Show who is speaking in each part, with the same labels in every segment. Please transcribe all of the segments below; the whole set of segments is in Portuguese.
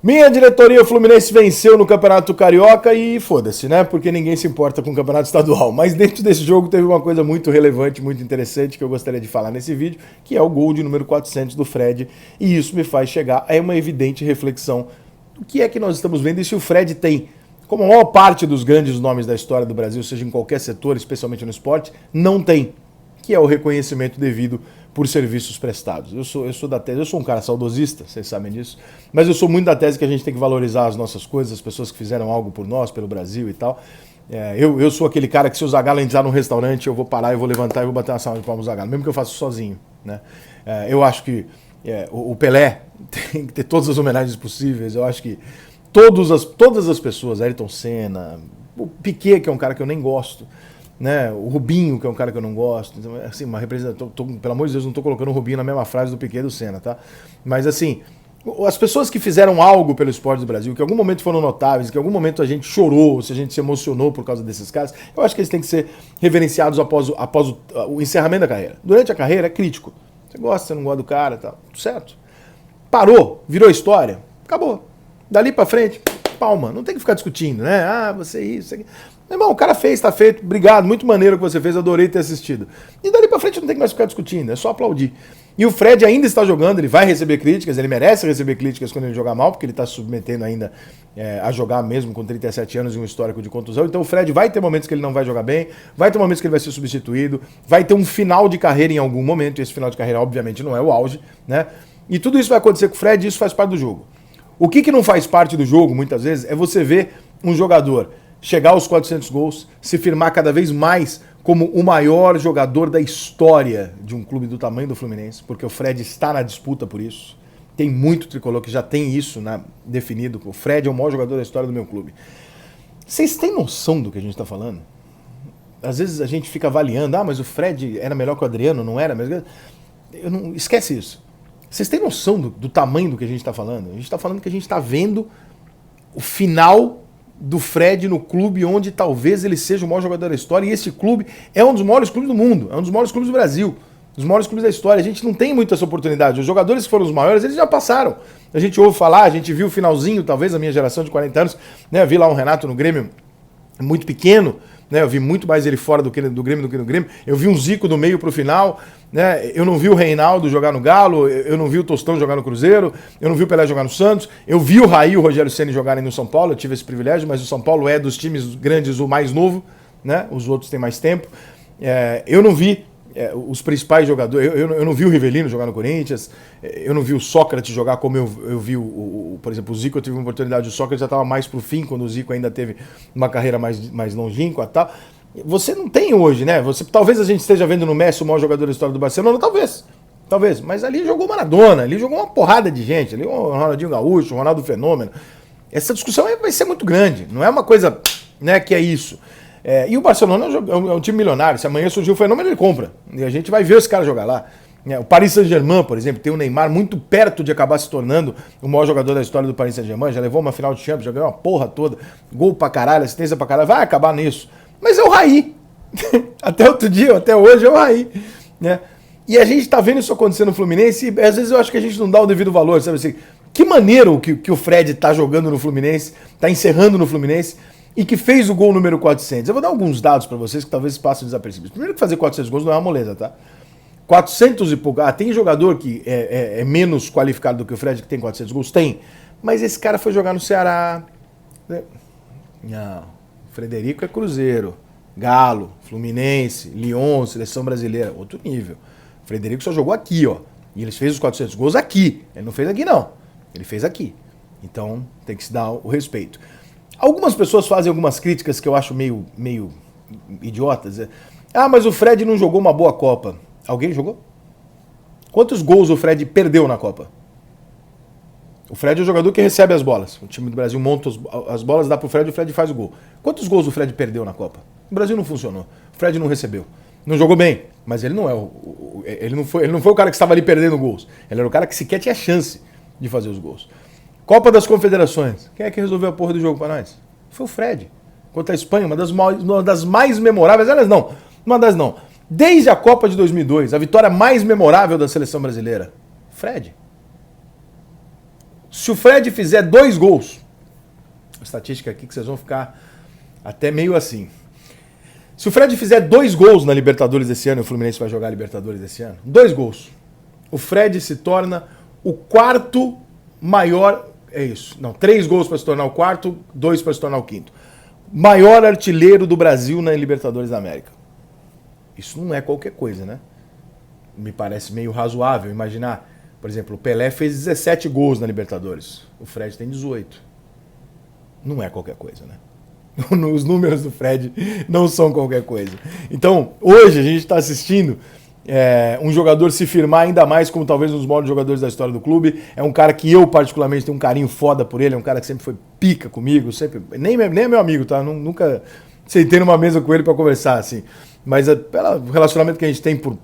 Speaker 1: Minha diretoria Fluminense venceu no Campeonato Carioca e foda-se, né? Porque ninguém se importa com o Campeonato Estadual. Mas dentro desse jogo teve uma coisa muito relevante, muito interessante que eu gostaria de falar nesse vídeo, que é o gol de número 400 do Fred. E isso me faz chegar a uma evidente reflexão do que é que nós estamos vendo e se o Fred tem, como a maior parte dos grandes nomes da história do Brasil, seja em qualquer setor, especialmente no esporte, não tem, que é o reconhecimento devido por serviços prestados. Eu sou da tese, eu sou um cara saudosista, vocês sabem disso, mas eu sou muito da tese que a gente tem que valorizar as nossas coisas, as pessoas que fizeram algo por nós, pelo Brasil e tal. Eu sou aquele cara que se o Zagallo entrar num restaurante, eu vou parar, eu vou levantar e vou bater uma salva de palmas no Zagallo, mesmo que eu faça sozinho, né? Eu acho que o Pelé tem que ter todas as homenagens possíveis, eu acho que todas as pessoas, Ayrton Senna, o Piquet, que é um cara que eu nem gosto, né? O Rubinho, que é um cara que eu não gosto. Então, assim, uma representação. Pelo amor de Deus, não estou colocando o Rubinho na mesma frase do Piquet e do Senna, tá? Mas assim, as pessoas que fizeram algo pelo esporte do Brasil, que em algum momento foram notáveis, que em algum momento a gente chorou, se a gente se emocionou por causa desses caras, eu acho que eles têm que ser reverenciados após o encerramento da carreira. Durante a carreira é crítico. Você gosta, você não gosta do cara, tá? Tudo certo. Parou, virou história, acabou. Dali pra frente, palma. Não tem que ficar discutindo, né? Ah, você isso aqui. Meu irmão, o cara fez, tá feito, obrigado, muito maneiro o que você fez, adorei ter assistido. E dali pra frente não tem que mais ficar discutindo, é só aplaudir. E o Fred ainda está jogando, ele vai receber críticas, ele merece receber críticas quando ele jogar mal, porque ele está se submetendo ainda a jogar mesmo com 37 anos e um histórico de contusão. Então o Fred vai ter momentos que ele não vai jogar bem, vai ter momentos que ele vai ser substituído, vai ter um final de carreira em algum momento, e esse final de carreira obviamente não é o auge, né? E tudo isso vai acontecer com o Fred e isso faz parte do jogo. O que não faz parte do jogo, muitas vezes, é você ver um jogador chegar aos 400 gols, se firmar cada vez mais como o maior jogador da história de um clube do tamanho do Fluminense, porque o Fred está na disputa por isso. Tem muito tricolor que já tem isso definido. O Fred é o maior jogador da história do meu clube. Vocês têm noção do que a gente está falando? Às vezes a gente fica avaliando, mas o Fred era melhor que o Adriano, não era? Mas esquece isso. Vocês têm noção do tamanho do que a gente está falando? A gente está falando que a gente está vendo o final do Fred no clube onde talvez ele seja o maior jogador da história, e esse clube é um dos maiores clubes do mundo, é um dos maiores clubes do Brasil, dos maiores clubes da história. A gente não tem muita essa oportunidade. Os jogadores que foram os maiores, eles já passaram. A gente ouve falar, a gente viu o finalzinho, talvez a minha geração de 40 anos, né? Eu vi lá um Renato no Grêmio muito pequeno, né? Eu vi muito mais ele fora do Grêmio do que no Grêmio. Eu vi um Zico do meio pro final, né? Eu não vi o Reinaldo jogar no Galo, eu não vi o Tostão jogar no Cruzeiro, eu não vi o Pelé jogar no Santos, eu vi o Raí e o Rogério Ceni jogarem no São Paulo, eu tive esse privilégio, mas o São Paulo é dos times grandes o mais novo, né? Os outros têm mais tempo. Eu não vi os principais jogadores, eu não vi o Rivelino jogar no Corinthians, eu não vi o Sócrates jogar como eu vi, por exemplo, o Zico. Eu tive uma oportunidade, o Sócrates já estava mais pro fim, quando o Zico ainda teve uma carreira mais longínqua e tal. Você não tem hoje, né? Talvez a gente esteja vendo no Messi o maior jogador da história do Barcelona, talvez, mas ali jogou Maradona, ali jogou uma porrada de gente, ali o Ronaldinho Gaúcho, o Ronaldo Fenômeno. Essa discussão vai ser muito grande, não é uma coisa, né, que é isso. E o Barcelona é um time milionário. Se amanhã surgir o Fenômeno, ele compra. E a gente vai ver esse cara jogar lá. O Paris Saint-Germain, por exemplo, tem o Neymar muito perto de acabar se tornando o maior jogador da história do Paris Saint-Germain. Já levou uma final de Champions, já ganhou uma porra toda. Gol pra caralho, assistência pra caralho. Vai acabar nisso. Mas é o Raí. Até outro dia, até hoje é o Raí. Né? E a gente tá vendo isso acontecer no Fluminense e às vezes eu acho que a gente não dá o devido valor, sabe assim? Que maneiro que o Fred tá jogando no Fluminense, tá encerrando no Fluminense, e que fez o gol número 400. Eu vou dar alguns dados para vocês que talvez passem desapercebidos. Primeiro que fazer 400 gols não é uma moleza, tá? 400 e pouco... tem jogador que é menos qualificado do que o Fred, que tem 400 gols? Tem. Mas esse cara foi jogar no Ceará. Não. O Frederico é Cruzeiro, Galo, Fluminense, Lyon, Seleção Brasileira. Outro nível. O Frederico só jogou aqui, ó. E ele fez os 400 gols aqui. Ele não fez aqui, não. Ele fez aqui. Então, tem que se dar o respeito. Algumas pessoas fazem algumas críticas que eu acho meio idiotas. Mas o Fred não jogou uma boa Copa. Alguém jogou? Quantos gols o Fred perdeu na Copa? O Fred é o jogador que recebe as bolas. O time do Brasil monta as bolas, dá pro Fred e o Fred faz o gol. Quantos gols o Fred perdeu na Copa? O Brasil não funcionou. O Fred não recebeu. Não jogou bem, mas ele não é ele não foi o cara que estava ali perdendo gols. Ele era o cara que sequer tinha chance de fazer os gols. Copa das Confederações. Quem é que resolveu a porra do jogo pra nós? Foi o Fred. Contra a Espanha, uma das mais memoráveis. Aliás, não. Desde a Copa de 2002, a vitória mais memorável da seleção brasileira. Fred. Se o Fred fizer 2 gols, a estatística aqui que vocês vão ficar até meio assim. Se o Fred fizer 2 gols na Libertadores desse ano, e o Fluminense vai jogar a Libertadores desse ano, 2 gols, o Fred se torna o 4º maior, 3 gols para se tornar o 4º, 2 para se tornar o 5º. Maior artilheiro do Brasil na Libertadores da América. Isso não é qualquer coisa, né? Me parece meio razoável imaginar. Por exemplo, o Pelé fez 17 gols na Libertadores. O Fred tem 18. Não é qualquer coisa, né? Os números do Fred não são qualquer coisa. Então, hoje a gente está assistindo um jogador se firmar ainda mais como talvez um dos maiores jogadores da história do clube. É um cara que eu particularmente tenho um carinho foda por ele. É um cara que sempre foi pica comigo. Sempre, nem é meu amigo, tá? Nunca sentei numa mesa com ele para conversar, assim. Mas pelo relacionamento que a gente tem por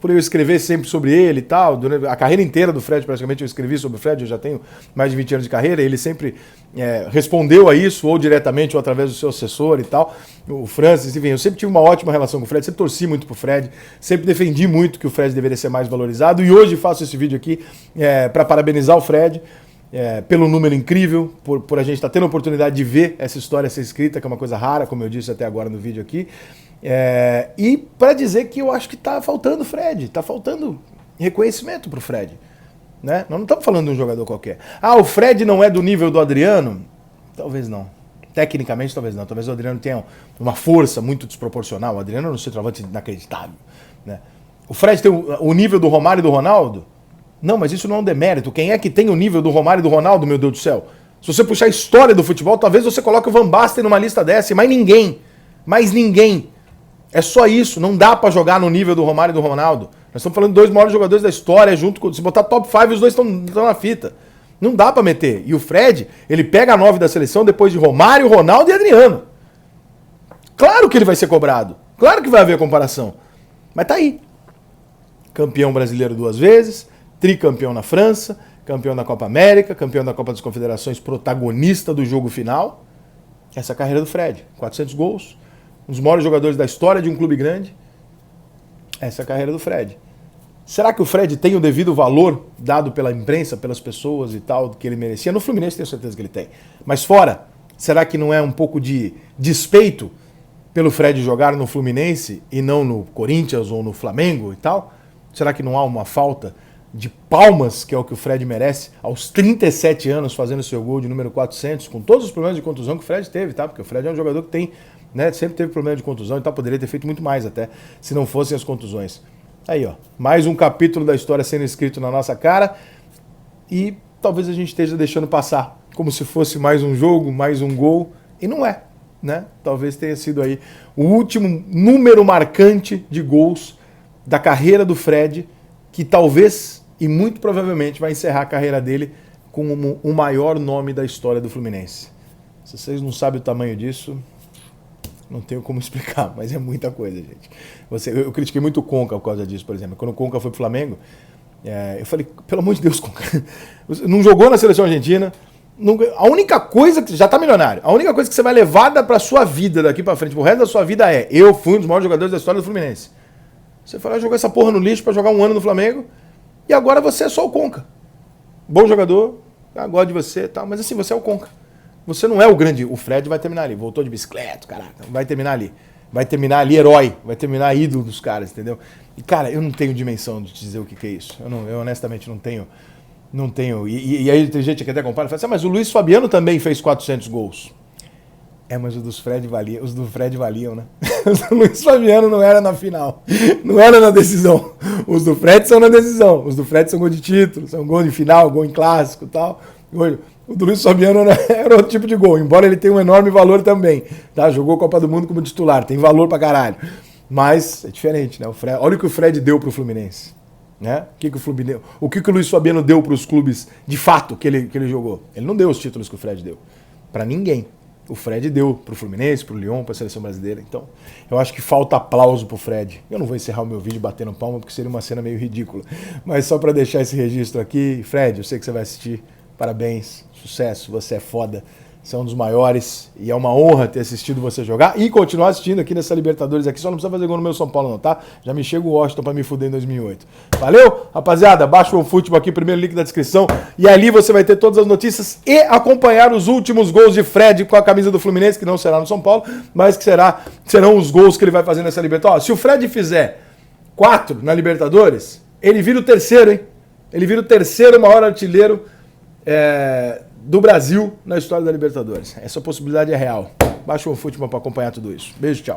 Speaker 1: eu escrever sempre sobre ele e tal, a carreira inteira do Fred praticamente eu escrevi sobre o Fred, eu já tenho mais de 20 anos de carreira, ele sempre respondeu a isso, ou diretamente ou através do seu assessor e tal, o Francis, enfim, eu sempre tive uma ótima relação com o Fred, sempre torci muito pro Fred, sempre defendi muito que o Fred deveria ser mais valorizado, e hoje faço esse vídeo aqui para parabenizar o Fred, pelo número incrível, por a gente estar tendo a oportunidade de ver essa história ser escrita, que é uma coisa rara, como eu disse até agora no vídeo aqui, e para dizer que eu acho que está faltando Fred, está faltando reconhecimento para o Fred. Né? Nós não estamos falando de um jogador qualquer. O Fred não é do nível do Adriano? Talvez não. Tecnicamente, talvez não. Talvez o Adriano tenha uma força muito desproporcional. O Adriano é um centroavante inacreditável. Né? O Fred tem o nível do Romário e do Ronaldo? Não, mas isso não é um demérito. Quem é que tem o nível do Romário e do Ronaldo, meu Deus do céu? Se você puxar a história do futebol, talvez você coloque o Van Basten numa lista dessa, e mais ninguém. Mais ninguém. É só isso, não dá pra jogar no nível do Romário e do Ronaldo. Nós estamos falando de 2 maiores jogadores da história, junto com, se botar top 5, os dois estão na fita. Não dá pra meter. E o Fred, ele pega a 9 da seleção depois de Romário, Ronaldo e Adriano. Claro que ele vai ser cobrado. Claro que vai haver comparação. Mas tá aí. Campeão brasileiro 2 vezes, tricampeão na França, campeão da Copa América, campeão da Copa das Confederações, protagonista do jogo final. Essa é a carreira do Fred. 400 gols. Um dos maiores jogadores da história de um clube grande. Essa é a carreira do Fred. Será que o Fred tem o devido valor dado pela imprensa, pelas pessoas e tal, que ele merecia? No Fluminense tenho certeza que ele tem. Mas fora, será que não é um pouco de despeito pelo Fred jogar no Fluminense e não no Corinthians ou no Flamengo e tal? Será que não há uma falta de palmas, que é o que o Fred merece, aos 37 anos fazendo seu gol de número 400, com todos os problemas de contusão que o Fred teve, tá? Porque o Fred é um jogador que tem... sempre teve problema de contusão e tal, poderia ter feito muito mais até, se não fossem as contusões. Aí, ó, mais um capítulo da história sendo escrito na nossa cara e talvez a gente esteja deixando passar, como se fosse mais um jogo, mais um gol, e não é, né? Talvez tenha sido aí o último número marcante de gols da carreira do Fred, que talvez e muito provavelmente vai encerrar a carreira dele como o maior nome da história do Fluminense. Se vocês não sabem o tamanho disso... Não tenho como explicar, mas é muita coisa, gente. Eu critiquei muito o Conca por causa disso, por exemplo. Quando o Conca foi pro Flamengo, eu falei, pelo amor de Deus, Conca, não jogou na seleção argentina. A única coisa que... Já tá milionário. A única coisa que você vai levar pra sua vida daqui pra frente, pro resto da sua vida eu fui um dos maiores jogadores da história do Fluminense. Você foi lá jogar essa porra no lixo pra jogar 1 ano no Flamengo e agora você é só o Conca. Bom jogador, gosto de você e tal, mas assim, você é o Conca. Você não é o grande... O Fred vai terminar ali. Voltou de bicicleta, caraca. Vai terminar ali. Vai terminar ali herói. Vai terminar ídolo dos caras, entendeu? E, cara, eu não tenho dimensão de te dizer o que é isso. Eu honestamente não tenho. Não tenho. E aí tem gente que até compara e fala assim, mas o Luiz Fabiano também fez 400 gols. Mas os do Fred valiam, né? Os do Luiz Fabiano não era na final. Não era na decisão. Os do Fred são na decisão. Os do Fred são gol de título, são gol de final, gol em clássico e tal. O do Luiz Fabiano era outro tipo de gol, embora ele tenha um enorme valor também. Tá? Jogou a Copa do Mundo como titular, tem valor pra caralho. Mas é diferente, né? Olha o que o Fred deu pro Fluminense. Né? O que o Luiz Fabiano deu pros clubes de fato que ele jogou? Ele não deu os títulos que o Fred deu. Pra ninguém. O Fred deu pro Fluminense, pro Lyon, pra seleção brasileira. Então, eu acho que falta aplauso pro Fred. Eu não vou encerrar o meu vídeo batendo palma, porque seria uma cena meio ridícula. Mas só pra deixar esse registro aqui, Fred, eu sei que você vai assistir. Parabéns, sucesso, você é foda. Você é um dos maiores e é uma honra ter assistido você jogar e continuar assistindo aqui nessa Libertadores aqui. Só não precisa fazer gol no meu São Paulo não, tá? Já me chega o Washington pra me fuder em 2008. Valeu? Rapaziada, baixa o OneFootball aqui, primeiro link da descrição. E ali você vai ter todas as notícias e acompanhar os últimos gols de Fred com a camisa do Fluminense, que não será no São Paulo, mas que serão os gols que ele vai fazer nessa Libertadores. Ó, se o Fred fizer 4 na Libertadores, ele vira o terceiro, hein? Ele vira o terceiro maior artilheiro do Brasil na história da Libertadores. Essa possibilidade é real. Baixa o OneFootball para acompanhar tudo isso. Beijo, tchau.